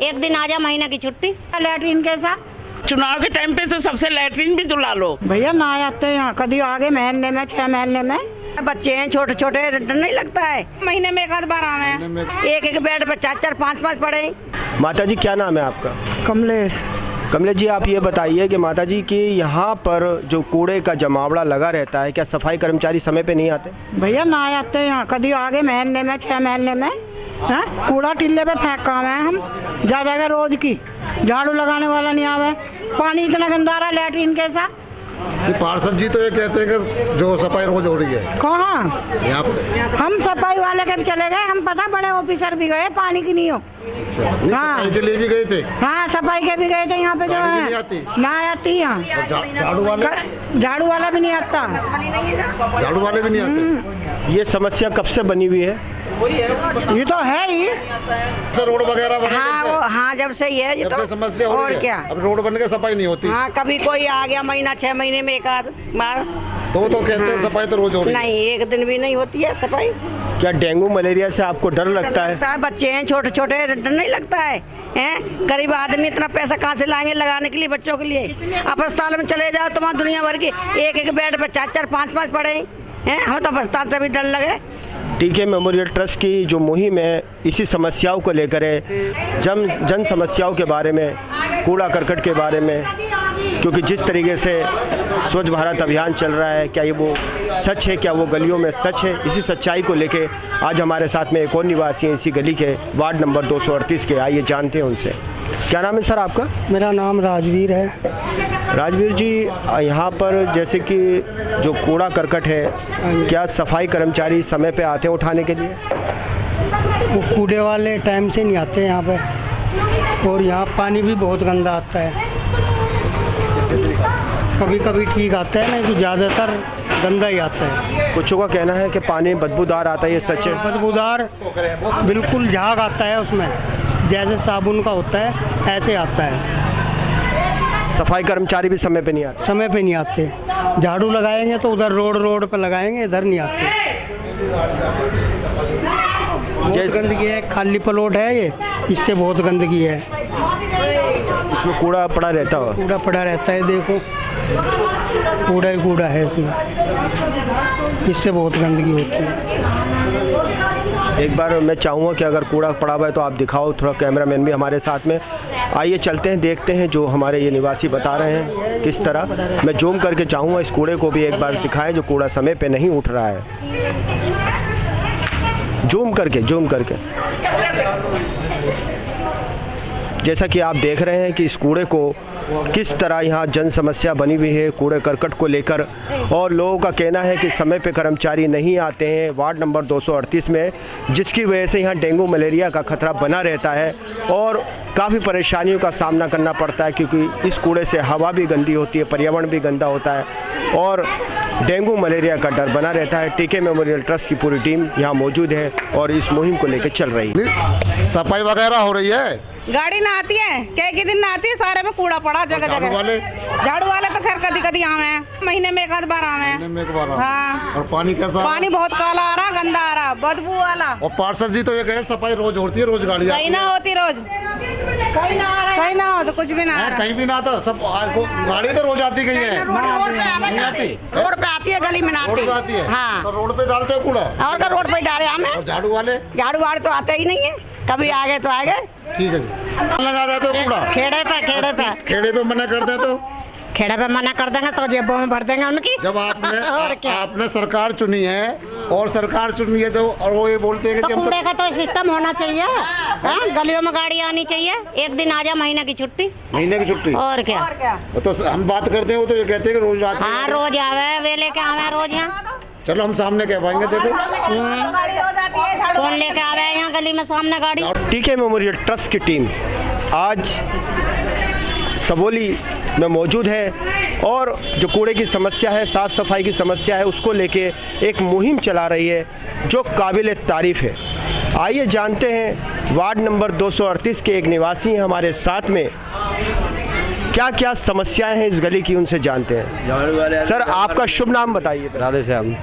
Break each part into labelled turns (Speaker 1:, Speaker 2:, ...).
Speaker 1: एक दिन आ जा, महीने की छुट्टी। लैट्रीन कैसा?
Speaker 2: चुनाव के टाइम पे तो सबसे लैट्रीन भी दुला लो
Speaker 3: भैया ना आते यहाँ कभी आगे महीने में 6 महीने में।
Speaker 4: बच्चे हैं छोटे छोटे, डर नहीं लगता है।
Speaker 1: महीने में एक आध बार आवे।
Speaker 4: एक एक बेड पे 4-4 5-5 पड़े।
Speaker 5: माता जी क्या नाम है आपका?
Speaker 3: कमलेश।
Speaker 5: कमलेश जी, आप ये बताइए कि माता जी कि यहाँ पर जो कूड़े का जमावड़ा लगा रहता है, क्या सफाई कर्मचारी समय पे नहीं आते?
Speaker 3: भैया ना आते यहाँ कभी आगे महीने में 6 महीने में। हाँ, कूड़ा टिल्ले पे फेंक काम है हम जा जाकर रोज की। झाड़ू लगाने वाला नहीं आवे। पानी इतना गंदा आ रहा, लैट्रीन कैसा?
Speaker 6: पार्षद जी तो ये कहते हैं कि जो सफाई रोज हो रही है।
Speaker 3: कहाँ?
Speaker 6: यहाँ पे
Speaker 3: हम सफाई वाले के भी चले गए, हम पता बड़े ऑफिसर भी गए, पानी की नहीं हो। हाँ,
Speaker 6: सफाई के लिए भी गए थे।
Speaker 3: हाँ सफाई के भी गए थे। यहाँ पे जो
Speaker 6: गाड़ी भी
Speaker 3: है
Speaker 6: नहीं आती?
Speaker 3: ना आती यहाँ। झाड़ू वाला भी नहीं आता।
Speaker 6: झाड़ू वाले भी नहीं आते।
Speaker 5: ये समस्या कब से बनी हुई है?
Speaker 3: ये तो है ही।
Speaker 6: रोड वगैरह बने
Speaker 4: हाँ जब से ये
Speaker 6: जब से समस्या हो
Speaker 4: और
Speaker 6: रही है।
Speaker 4: क्या।
Speaker 6: अब रोड बन के सफाई नहीं होती।
Speaker 4: हाँ कभी कोई आ गया महीना 6 महीने में एक आध बार।
Speaker 6: तो वो तो कहते हैं सफाई तो रोज हो रही है।
Speaker 4: नहीं, एक दिन भी नहीं होती है सफाई।
Speaker 5: क्या डेंगू मलेरिया से आपको डर लगता है?
Speaker 4: बच्चे हैं छोटे छोटे, डर नहीं लगता है। हैं गरीब आदमी इतना पैसा कहाँ से लाएंगे लगाने के लिए बच्चों के लिए? आप अस्पताल में चले जाओ तो वहाँ दुनिया भर की एक एक बेड पे 4-4 5-5 पड़े हैं। हम तो अस्पताल से भी डर लगे।
Speaker 5: टीके मेमोरियल ट्रस्ट की जो मुहिम है इसी समस्याओं को लेकर है, जन समस्याओं के बारे में, कूड़ा करकट के बारे में, क्योंकि जिस तरीके से स्वच्छ भारत अभियान चल रहा है, क्या ये वो सच है, क्या वो गलियों में सच है? इसी सच्चाई को लेके आज हमारे साथ में एक और निवासी हैं इसी गली के, वार्ड नंबर 238 के। आइए जानते हैं उनसे। क्या नाम है सर आपका?
Speaker 3: मेरा नाम राजवीर है।
Speaker 5: राजवीर जी, यहाँ पर जैसे कि जो कूड़ा करकट है, क्या सफाई कर्मचारी समय पे आते हैं उठाने के लिए?
Speaker 3: वो कूड़े वाले टाइम से नहीं आते यहाँ पे, और यहाँ पानी भी बहुत गंदा आता है। कभी कभी ठीक आता है, नहीं तो ज़्यादातर गंदा ही आता है।
Speaker 5: कुछों का कहना है कि पानी बदबूदार आता है, ये सच है?
Speaker 3: बदबूदार बिल्कुल झाग आता है उसमें, जैसे साबुन का होता है ऐसे आता है।
Speaker 5: सफाई कर्मचारी भी समय पे नहीं आते?
Speaker 3: समय पे नहीं आते। झाड़ू लगाएंगे तो उधर रोड पे लगाएंगे, इधर नहीं आते। बहुत गंदगी है, खाली प्लॉट है ये, इससे बहुत गंदगी है।
Speaker 5: इसमें कूड़ा पड़ा रहता हो?
Speaker 3: कूड़ा पड़ा रहता है, देखो कूड़ा ही कूड़ा है इसमें, इससे बहुत गंदगी होती है।
Speaker 5: एक बार मैं चाहूँगा कि अगर कूड़ा पड़ा हुआ है तो आप दिखाओ, थोड़ा कैमरामैन भी हमारे साथ में। आइए चलते हैं, देखते हैं जो हमारे ये निवासी बता रहे हैं किस तरह। मैं जूम करके चाहूँगा इस कूड़े को भी एक बार दिखाएं, जो कूड़ा समय पे नहीं उठ रहा है। जूम करके जैसा कि आप देख रहे हैं कि इस कूड़े को किस तरह यहाँ जन समस्या बनी हुई है कूड़े करकट को लेकर, और लोगों का कहना है कि समय पे कर्मचारी नहीं आते हैं वार्ड नंबर 238 में, जिसकी वजह से यहाँ डेंगू मलेरिया का खतरा बना रहता है और काफ़ी परेशानियों का सामना करना पड़ता है, क्योंकि इस कूड़े से हवा भी गंदी होती है, पर्यावरण भी गंदा होता है और डेंगू मलेरिया का डर बना रहता है। टीके मेमोरियल ट्रस्ट की पूरी टीम यहाँ मौजूद है और इस मुहिम को लेकर चल रही है।
Speaker 6: सफाई वगैरह हो रही है।
Speaker 1: गाड़ी ना आती है, कई दिन ना आती है, सारे में कूड़ा पड़ा जगह जगह। झाड़ू वाले तो खैर कभी आवे हैं, महीने में एक आध बार आवे हैं। हाँ।
Speaker 6: और पानी कैसा?
Speaker 1: पानी बहुत काला आ रहा, गंदा आ रहा, बदबू वाला।
Speaker 6: और पार्षद जी तो ये कह रहे सफाई रोज होती है, रोज गाड़ी
Speaker 1: कहीं ना होती, रोज कहीं ना हो तो कुछ भी ना।
Speaker 6: कहीं भी ना आता, सब गाड़ी तो रोज आती कहीं है? नहीं आती।
Speaker 4: रोड पे आती है, गली में ना
Speaker 6: रोड पे आती है।
Speaker 4: हाँ।
Speaker 6: तो रोड पे डालते हो कूड़ा?
Speaker 4: और का रोड पे डाले हमें।
Speaker 6: और झाड़ू वाले
Speaker 4: तो आते ही नहीं है, कभी आ गए तो आ गए।
Speaker 6: ठीक है जी। लगा देते हो कूड़ा खेड़े पे मना कर दे तो
Speaker 3: खेड़े पे मना कर देंगे तो जेबों में भर देंगे उनकी।
Speaker 6: जब आपने सरकार चुनी है और सरकार चुनी है तो, और वो ये बोलते हैं कि
Speaker 1: कूड़े का तो सिस्टम होना चाहिए। गलियों में गाड़ी आनी चाहिए, एक दिन आ जा, महीने की छुट्टी।
Speaker 6: महीने की छुट्टी
Speaker 1: और क्या।
Speaker 6: तो हम बात करते हैं, वो तो ये कहते हैं कि रोज आते हैं।
Speaker 1: हाँ रोज आवे, वे लेके आवे रोज यहाँ।
Speaker 6: चलो हम सामने कह पाएंगे, देखो
Speaker 1: कौन लेके आवे यहाँ गली में सामने गाड़ी।
Speaker 5: टीके मेमोरियल ट्रस्ट की टीम आज सबोली में मौजूद है और जो कूड़े की समस्या है, साफ़ सफाई की समस्या है, उसको लेके एक मुहिम चला रही है जो काबिल तारीफ़ है। आइए जानते हैं वार्ड नंबर 238 के एक निवासी हैं हमारे साथ में, क्या क्या समस्याएं हैं इस गली की, उनसे जानते हैं। सर आपका शुभ नाम बताइए।
Speaker 7: राधे श्याम।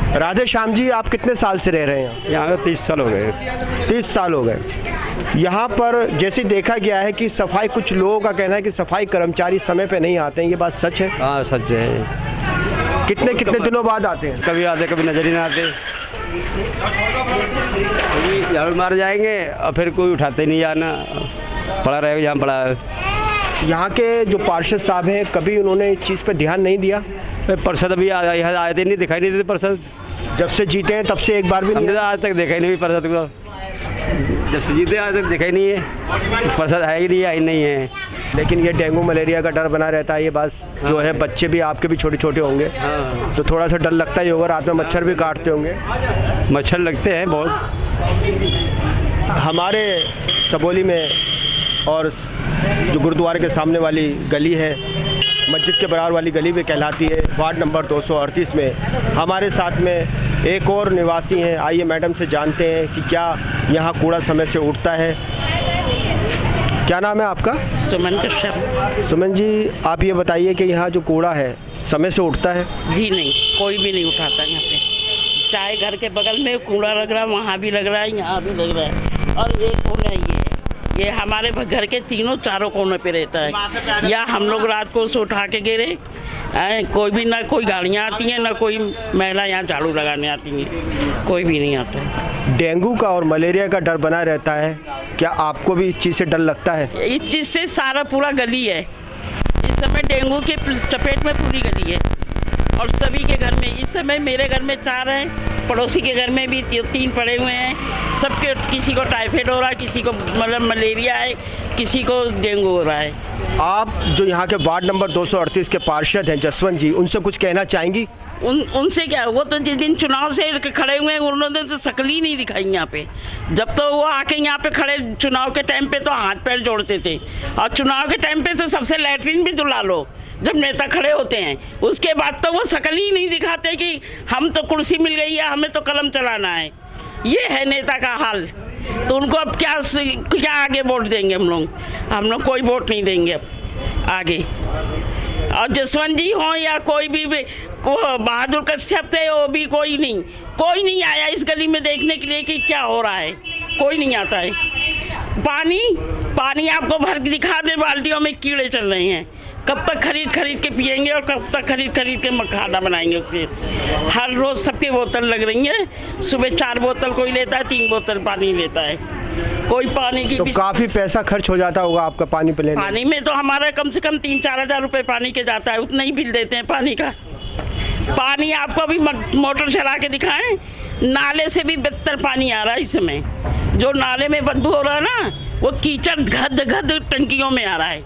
Speaker 5: राधे श्याम जी, आप कितने साल से रह रहे हैं
Speaker 7: यहाँ 30 साल हो गए।
Speaker 5: 30 साल हो गए। यहाँ पर जैसे देखा गया है कि सफाई, कुछ लोगों का कहना है कि सफाई कर्मचारी समय पे नहीं आते हैं, ये बात सच है?
Speaker 7: हाँ सच है।
Speaker 5: कितने कितने दिनों बाद आते हैं?
Speaker 7: कभी आते कभी नजर ही ना आते। कभी झाड़ू मार जाएंगे और फिर कोई उठाते नहीं, जाना पड़ा रहेगा जहाँ पड़ा है।
Speaker 5: यहाँ के जो पार्षद साहब हैं, कभी उन्होंने इस चीज़ पर ध्यान नहीं दिया?
Speaker 7: पार्षद अभी यहाँ आए थे नहीं, दिखाई नहीं देते पार्षद।
Speaker 5: जब से जीते हैं तब से एक बार भी
Speaker 7: हमने
Speaker 5: नहीं?
Speaker 7: तो आज तक देखा ही नहीं पार्षद को। जब से जीते आज तक देखा ही नहीं है, पार्षद है ही नहीं, आई नहीं है।
Speaker 5: लेकिन ये डेंगू मलेरिया का डर बना रहता है, ये बात जो है, बच्चे भी आपके भी छोटे छोटे होंगे, तो थोड़ा सा डर लगता ही होगा। रात में मच्छर भी काटते होंगे?
Speaker 7: मच्छर लगते हैं बहुत।
Speaker 5: हमारे सबोली में और जो गुरुद्वारे के सामने वाली गली है, मस्जिद के बराबर वाली गली भी कहलाती है, वार्ड नंबर 238 में हमारे साथ में एक और निवासी हैं। आइए मैडम से जानते हैं कि क्या यहाँ कूड़ा समय से उठता है। क्या नाम है आपका?
Speaker 2: सुमन कश्यप।
Speaker 5: सुमन जी, आप ये बताइए कि यहाँ जो कूड़ा है समय से उठता है?
Speaker 2: जी नहीं, कोई भी नहीं उठाता यहाँ पे। चाहे घर के बगल में कूड़ा लग रहा है, वहाँ भी लग रहा है, यहाँ भी लग रहा है। और एक कोना ये हमारे घर के तीनों चारों कोने पे रहता है। या हम लोग रात को उसे उठा के गिरे, कोई भी, ना कोई गाड़ियाँ आती हैं, ना कोई महिला यहाँ झाड़ू लगाने आती हैं, कोई भी नहीं आता है।
Speaker 5: डेंगू का और मलेरिया का डर बना रहता है, क्या आपको भी इस चीज़ से डर लगता है?
Speaker 2: इस चीज़ से सारा पूरा गली है इस समय डेंगू के चपेट में, पूरी गली है। और सभी के घर में इस समय, मेरे घर में 4 हैं, पड़ोसी के घर में भी 3 पड़े हुए हैं। सबके, किसी को टाइफाइड हो रहा है, किसी को मतलब मलेरिया है, किसी को डेंगू हो रहा है।
Speaker 5: आप जो यहाँ के वार्ड नंबर 238 के पार्षद हैं जसवंत जी, उनसे कुछ कहना चाहेंगी?
Speaker 2: उनसे क्या, वो तो जिस दिन चुनाव से खड़े हुए हैं उन्होंने तो शक्ल ही नहीं दिखाई यहाँ पे। जब तो वो आके यहाँ पे खड़े चुनाव के टाइम पे तो हाथ पैर जोड़ते थे, और चुनाव के टाइम पे तो सबसे लैट्रिन भी धुला लो जब नेता खड़े होते हैं। उसके बाद तो वो शक्ल ही नहीं दिखाते कि हम तो कुर्सी मिल गई है, हमें तो कलम चलाना है। ये है नेता का हाल। तो उनको अब क्या आगे वोट देंगे हम लोग कोई वोट नहीं देंगे अब आगे। और जसवंत जी हों या कोई भी बहादुर कश्यप थे, वो भी कोई नहीं आया इस गली में देखने के लिए कि क्या हो रहा है। कोई नहीं आता है। पानी आपको भर के दिखा दे, बाल्टियों में कीड़े चल रहे हैं। कब तक खरीद के पिएंगे और कब तक खरीद के खाना बनाएंगे उससे। हर रोज़ सबकी बोतल लग रही है। सुबह 4 बोतल कोई लेता है, 3 बोतल पानी लेता है। कोई पानी की
Speaker 5: तो काफ़ी पैसा खर्च हो जाता होगा आपका पानी पे लेने?
Speaker 2: पानी में तो हमारा कम से कम 3-4 हज़ार रुपये पानी के जाता है, उतना ही बिल देते हैं पानी का। पानी आपको अभी मोटर चला के दिखाएं, नाले से भी बदतर पानी आ रहा है इस समय। जो नाले में बदबू हो रहा है ना, वो कीचड़ घद टंकियों में आ रहा है।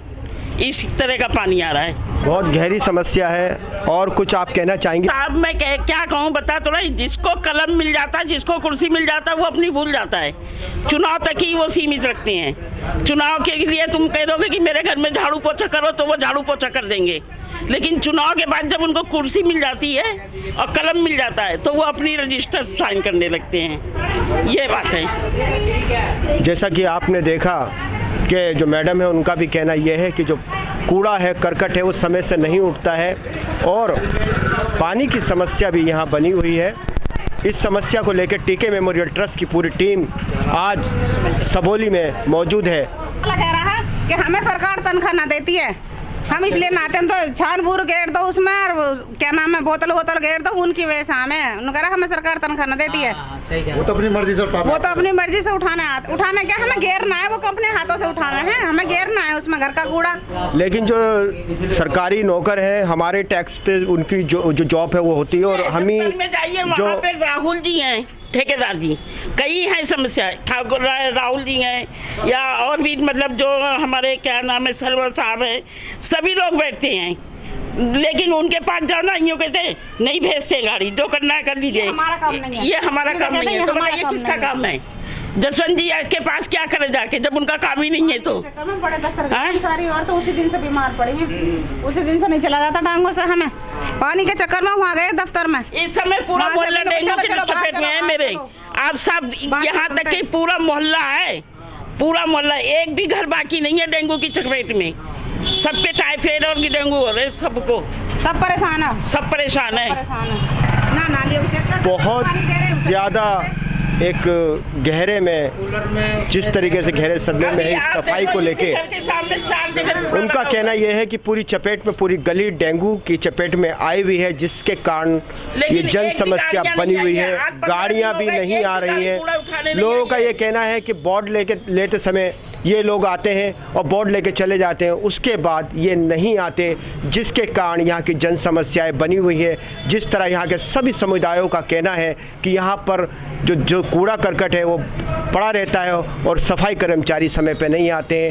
Speaker 2: इस तरह का पानी आ रहा है।
Speaker 5: बहुत गहरी समस्या है। और कुछ आप कहना चाहेंगे?
Speaker 2: साहब मैं क्या कहूँ बता तो रही, जिसको कलम मिल जाता है, जिसको कुर्सी मिल जाता है, वो अपनी भूल जाता है। चुनाव तक ही वो सीमित रखते हैं। चुनाव के लिए तुम कह दोगे कि मेरे घर में झाड़ू पोछा करो, तो वो झाड़ू पोछा कर देंगे। लेकिन चुनाव के बाद जब उनको कुर्सी मिल जाती है और कलम मिल जाता है, तो वो अपनी रजिस्टर साइन करने लगते हैं। ये बात है।
Speaker 5: जैसा कि आपने देखा कि जो मैडम है, उनका भी कहना यह है कि जो कूड़ा है, करकट है, वो समय से नहीं उठता है। और पानी की समस्या भी यहाँ बनी हुई है। इस समस्या को लेकर टीके मेमोरियल ट्रस्ट की पूरी टीम आज सबोली में मौजूद है।
Speaker 1: कह रहा है कि हमें सरकार तनख्वाह ना देती है, हम इसलिए नाते हैं, तो छान बूर घेर दो उसमें, और क्या नाम है, बोतल घेर दो, उनकी वजह से हमें सरकार तनख्वाह न देती है।
Speaker 6: वो तो अपनी मर्जी से
Speaker 1: उठाना क्या, हमें घेरना है, वो अपने हाथों से उठाना है, हमें घेरना है उसमें घर का कूड़ा।
Speaker 5: लेकिन जो सरकारी नौकर है, हमारे टैक्स पे उनकी जो जॉब है वो होती है। और हम ही
Speaker 2: जो राहुल जी हैं, ठेकेदार जी, कई हैं समस्या, ठाकुर राहुल जी हैं, या और भी मतलब जो हमारे क्या नाम है, सरवर साहब है, सभी लोग बैठते हैं। लेकिन उनके पास जाओ ना, यूँ कहते नहीं भेजते गाड़ी, जो करना है कर लीजिए, ये हमारा काम नहीं है। तो बताइए किसका काम है? जसवंत जी के पास क्या करे जाके, जब उनका काम ही नहीं है तो?
Speaker 1: सारी और तो उसी दिन से बीमार पड़ी हैं, उसी दिन से नहीं चला जाता टांगों से। हमें पानी के चक्कर में वहाँ गए दफ्तर में।
Speaker 2: इस समय पूरा मोहल्ला डेंगू की चपेट में है मेरे। आप सब यहाँ तक कि पूरा मोहल्ला है, पूरा मोहल्ला, एक भी घर बाकी नहीं है डेंगू की चपेट में। सबके टाइफाइड और डेंगू हो रहे, सबको,
Speaker 1: सब परेशान है।
Speaker 2: सब परेशान है।
Speaker 1: ना नालियों को चेक कर
Speaker 5: बहुत ज़्यादा एक गहरे में जिस तरीके से गहरे सदमे में है इस सफाई को लेके उनका कहना यह है कि पूरी चपेट में पूरी गली डेंगू की चपेट में आई हुई है, जिसके कारण ये जन समस्या बनी हुई है। गाड़ियां भी नहीं आ रही हैं। लोगों का ये कहना है कि बोर्ड लेते समय ये लोग आते हैं और बोर्ड लेके चले जाते हैं, उसके बाद ये नहीं आते, जिसके कारण यहाँ की जन समस्याएँ बनी हुई है। जिस तरह यहाँ के सभी समुदायों का कहना है कि यहाँ पर जो कूड़ा करकट है वो पड़ा रहता है और सफाई कर्मचारी समय पे नहीं आते हैं।